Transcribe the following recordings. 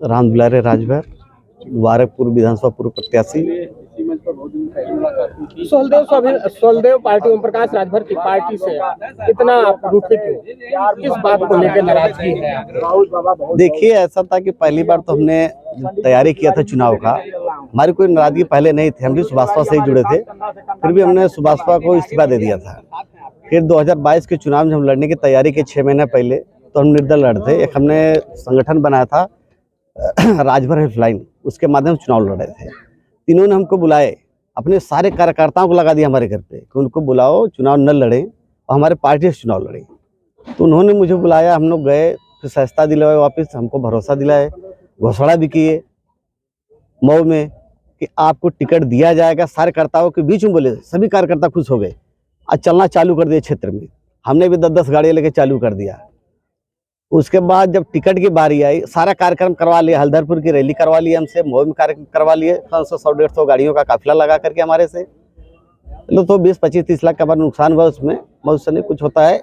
राम दुलारे राजभर, मुबारकपुर विधानसभा पूर्व प्रत्याशी। सोलदेव पार्टी ओम प्रकाश राजभर की पार्टी से इतना रूठे क्यों? किस बात को लेकर नाराजगी है? देखिए, ऐसा था कि पहली बार तो हमने तैयारी किया था चुनाव का, हमारी कोई नाराजगी पहले नहीं थी, हम भी सुभाषपा से ही जुड़े थे। फिर भी हमने सुभाषपा को इस्तीफा दे दिया था। फिर 2022 के चुनाव में हम लड़ने की तैयारी के 6 महीने पहले तो हम निर्दल लड़े थे। एक हमने संगठन बनाया था राजभर हेल्पलाइन, उसके माध्यम से चुनाव लड़े थे। तीनों ने हमको बुलाए, अपने सारे कार्यकर्ताओं को लगा दिया हमारे घर पे कि उनको बुलाओ, चुनाव न लड़े और हमारे पार्टी से चुनाव लड़े। तो उन्होंने मुझे बुलाया, हम लोग गए, फिर सहजता दिलवाए, वापस हमको भरोसा दिलाए, घोषणा भी किए मऊ में कि आपको टिकट दिया जाएगा। सारे कार्यकर्ताओं के बीच में बोले, सभी कार्यकर्ता खुश हो गए। आज चलना चालू कर दिए क्षेत्र में, हमने भी 10-10 गाड़ियाँ लेके चालू कर दिया। उसके बाद जब टिकट की बारी आई, सारा कार्यक्रम करवा लिया, हल्दरपुर की रैली करवा ली हमसे, मऊ में कार्यक्रम करवा लिए, 100-150 गाड़ियों का काफिला लगा करके हमारे से। तो 20-25-30 लाख का हमारा नुकसान हुआ उसमें, बहुत से नहीं कुछ होता है।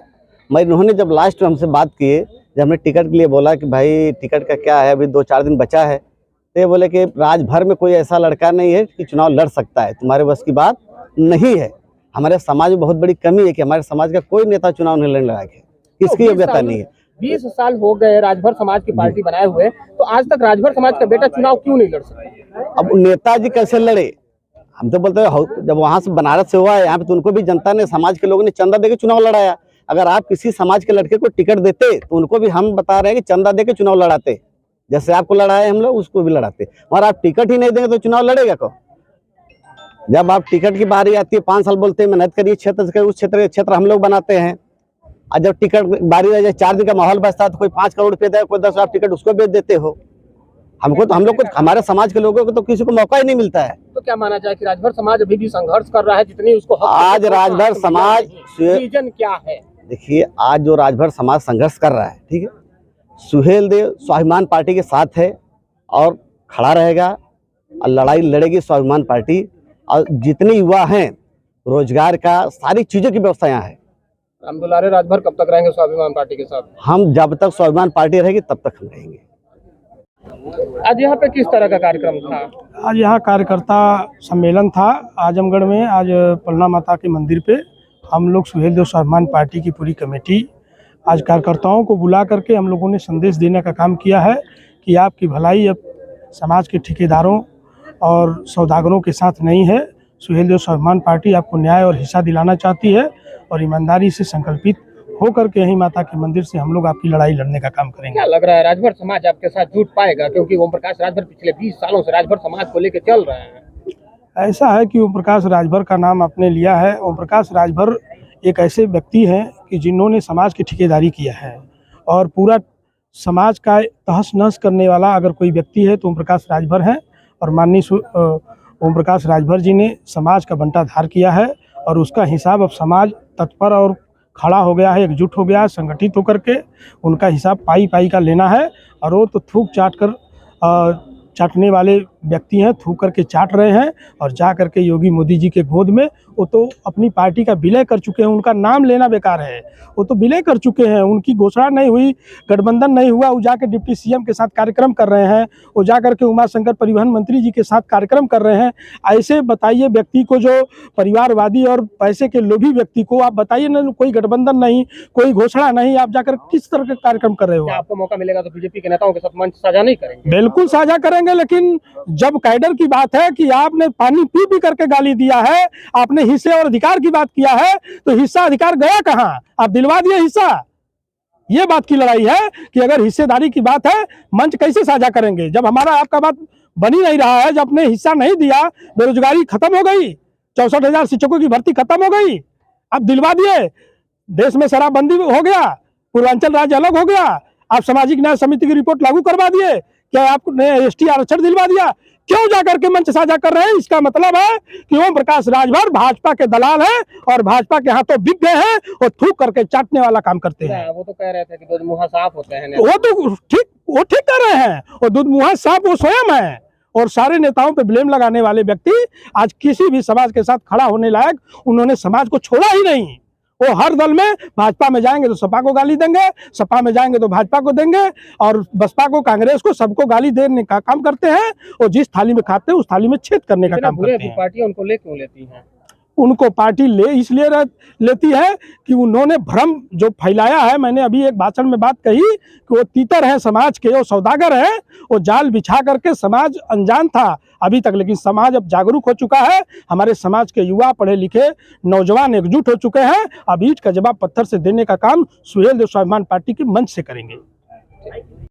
मगर उन्होंने जब लास्ट में हमसे बात किए, जब हमने टिकट के लिए बोला कि भाई टिकट का क्या है, अभी 2-4 दिन बचा है, तो ये बोले कि राजभर में कोई ऐसा लड़का नहीं है कि चुनाव लड़ सकता है, तुम्हारे बस की बात नहीं है। हमारे समाज में बहुत बड़ी कमी है कि हमारे समाज का कोई नेता चुनाव नहीं लड़ने लायक है, किसकी योग्यता नहीं है। 20 साल हो गए राजभर समाज की पार्टी बनाए हुए, तो आज तक राजभर समाज का बेटा चुनाव क्यों नहीं लड़ सकता? अब नेताजी कैसे लड़े? हम तो बोलते हैं जब वहां से बनारस से हुआ है, यहाँ पे तो उनको भी जनता ने, समाज के लोगों ने चंदा देके चुनाव लड़ाया। अगर आप किसी समाज के लड़के को टिकट देते तो उनको भी हम बता रहे हैं कि चंदा देके चुनाव लड़ाते, जैसे आपको लड़ाए हम लोग, उसको भी लड़ाते। और आप टिकट ही नहीं देंगे तो चुनाव लड़ेगा कौन? जब आप टिकट की बारी आती है, 5 साल बोलते हैं मेहनत करिए, क्षेत्र से उस क्षेत्र हम लोग बनाते हैं। और जब टिकट बारी रह जाए, 4 दिन का माहौल बचता है, तो कोई 5 करोड़ रुपये दे, कोई 10 लाख टिकट उसको बेच देते हो। हमको तो, हम लोग को, हमारे समाज के लोगों को तो किसी को मौका ही नहीं मिलता है। तो क्या माना जाए कि राजभर समाज अभी भी संघर्ष कर रहा है, जितनी उसको आज राजभर समाज, रीजन क्या है? देखिए, आज जो राजभर समाज संघर्ष कर रहा है, ठीक है, सुहेलदेव स्वाभिमान पार्टी के साथ है और खड़ा रहेगा और लड़ाई लड़ेगी स्वाभिमान पार्टी। और जितने युवा हैं, रोजगार का, सारी चीजों की व्यवस्था यहाँ है। राम दुलारे राजभर कब तक रहेंगे स्वाभिमान पार्टी के साथ? हम जब तक स्वाभिमान पार्टी रहेगी तब तक हम रहेंगे। आज यहाँ पे किस तरह का कार्यक्रम था? आज यहाँ कार्यकर्ता सम्मेलन था आजमगढ़ में। आज पलना माता के मंदिर पे हम लोग सुहेलदेव स्वाभिमान पार्टी की पूरी कमेटी आज कार्यकर्ताओं को बुला करके हम लोगों ने संदेश देने का काम किया है कि आपकी भलाई अब समाज के ठेकेदारों और सौदागरों के साथ नहीं है। सुहेलदेव स्वाभिमान पार्टी आपको न्याय और हिस्सा दिलाना चाहती है और ईमानदारी से संकल्पित होकर के यही माता के मंदिर से हम लोग आपकी लड़ाई लड़ने का काम करेंगे। क्या लग रहा है राजभर समाज आपके साथ जुट पाएगा? क्योंकि ओम प्रकाश राजभर पिछले 20 सालों से राजभर समाज को लेकर चल रहे हैं। ऐसा है कि ओम प्रकाश राजभर का नाम आपने लिया है। ओम प्रकाश राजभर एक ऐसे व्यक्ति हैं कि जिन्होंने समाज की ठेकेदारी किया है और पूरा समाज का तहस नहस करने वाला अगर कोई व्यक्ति है तो ओम प्रकाश राजभर है। और माननीय ओम प्रकाश राजभर जी ने समाज का बंटाधार किया है और उसका हिसाब अब समाज तत्पर और खड़ा हो गया है, एकजुट हो गया है, संगठित होकर के उनका हिसाब पाई का लेना है। और वो तो थूक चाट कर चाटने वाले व्यक्ति हैं, थूक करके चाट रहे हैं और जा करके योगी मोदी जी के गोद में वो तो अपनी पार्टी का विलय कर चुके हैं। उनका नाम लेना बेकार है, वो तो विलय कर चुके हैं। उनकी घोषणा नहीं हुई, गठबंधन नहीं हुआ, वो जाकर डिप्टी सीएम के साथ कार्यक्रम कर रहे हैं, वो जा करके उमाशंकर परिवहन मंत्री जी के साथ कार्यक्रम कर रहे हैं। ऐसे बताइए व्यक्ति को, जो परिवारवादी और पैसे के लोभी व्यक्ति को आप बताइए ना, कोई गठबंधन नहीं, कोई घोषणा नहीं, आप जाकर किस तरह का कार्यक्रम कर रहे हो? आपको मौका मिलेगा तो बीजेपी के नेताओं के साथ मंच साझा नहीं करेंगे? बिल्कुल साझा करेंगे, लेकिन जब कैडर की बात है कि आपने पानी पी करके गाली दिया है, आपने हिस्से और अधिकार की बात किया है, तो हिस्सा अधिकार गया कहां? आप दिलवा दिए हिस्सा। ये बात की लड़ाई है कि अगर हिस्सेदारी की बात है, मंच कैसे साझा करेंगे जब हमारा आपका बात बनी नहीं रहा है? जब आपने हिस्सा नहीं दिया, बेरोजगारी खत्म हो गई, 64,000 शिक्षकों की भर्ती खत्म हो गई, आप दिलवा दिए। देश में शराबबंदी हो गया, पूर्वांचल राज्य अलग हो गया, आप सामाजिक न्याय समिति की रिपोर्ट लागू करवा दिए, क्या आपने एसटी आरक्षण दिलवा दिया? क्यों जाकर के मंच साझा कर रहे हैं? इसका मतलब है कि ओम प्रकाश राजभर भाजपा के दलाल हैं और भाजपा के हाथों बिक गए हैं और थूक करके चाटने वाला काम करते हैं। वो तो कह रहे थे कि दूध मुंहा साफ होते हैं। वो तो ठीक कर रहे हैं, और दूध मुंहा साफ वो स्वयं है। और सारे नेताओं पे ब्लेम लगाने वाले व्यक्ति आज किसी भी समाज के साथ खड़ा होने लायक, उन्होंने समाज को छोड़ा ही नहीं। वो हर दल में भाजपा में जाएंगे तो सपा को गाली देंगे, सपा में जाएंगे तो भाजपा को देंगे, और बसपा को, कांग्रेस को, सबको गाली देने का काम करते हैं। और जिस थाली में खाते हैं उस थाली में छेद करने का काम करते हैं। पार्टियां उनको ले क्यों लेती हैं? उनको पार्टी इसलिए लेती है कि उन्होंने भ्रम जो फैलाया है। मैंने अभी एक भाषण में बात कही कि वो तीतर है समाज के, वो सौदागर है, वो जाल बिछा करके समाज अनजान था अभी तक, लेकिन समाज अब जागरूक हो चुका है। हमारे समाज के युवा, पढ़े लिखे नौजवान एकजुट हो चुके हैं। अब ईंट का जवाब पत्थर से देने का काम सुहेलदेव स्वाभिमान पार्टी के मंच से करेंगे।